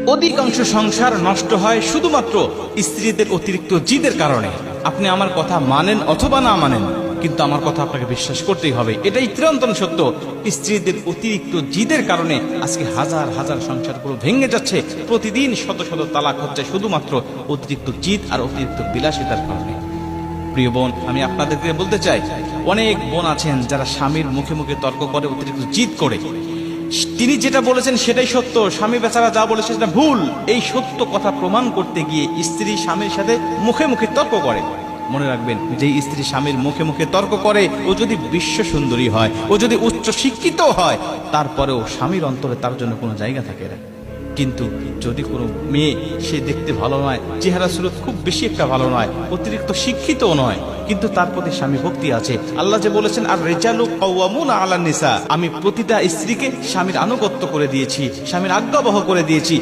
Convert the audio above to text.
অধিকাংশ সংসার নষ্ট হয় শুধুমাত্র স্ত্রীদের অতিরিক্ত জিদের কারণে। আপনি আমার কথা মানেন অথবা না মানেন, কিন্তু আমার কথা আপনাকে বিশ্বাস করতেই হবে, এটাই চিরন্তন সত্য। স্ত্রীদের অতিরিক্ত জিদের কারণে আজকে হাজার হাজার সংসারগুলো ভেঙে যাচ্ছে। প্রতিদিন শত শত তালাক হচ্ছে শুধুমাত্র অতিরিক্ত জিদ আর অতিরিক্ত বিলাসিতার কারণে। প্রিয় বোন, আমি আপনাদেরকে বলতে চাই, অনেক বোন আছেন যারা স্বামীর মুখে মুখে তর্ক করে, অতিরিক্ত জিদ করে। তিনি যেটা বলেছেন সেটাই সত্য, স্বামী বেচারা যা বলেছে সেটা ভুল। এই সত্য কথা প্রমাণ করতে গিয়ে স্ত্রী স্বামীর সাথে মুখে মুখে তর্ক করে। মনে রাখবেন, যে স্ত্রী স্বামীর মুখে মুখে তর্ক করে, ও যদি বিশ্ব সুন্দরী হয়, ও যদি উচ্চ শিক্ষিত হয়, তারপরেও স্বামীর অন্তরে তার জন্য কোনো জায়গা থাকে না। কিন্তু যদি কোনো মেয়ে, সে দেখতে ভালো নয়, চেহারা সুরত খুব বেশি একটা ভালো নয়, অতিরিক্ত শিক্ষিতও নয়, কিন্তু তার প্রতি স্বামী ভক্তি আছে। আল্লাহ যে বলেছেন, আর রিজালু কাওয়ামুনা আলান নিসা, আমি প্রতিটা স্ত্রীকে স্বামীর আনুগত্য করে দিয়েছি, স্বামীর আজ্ঞাবহ করে দিয়েছি।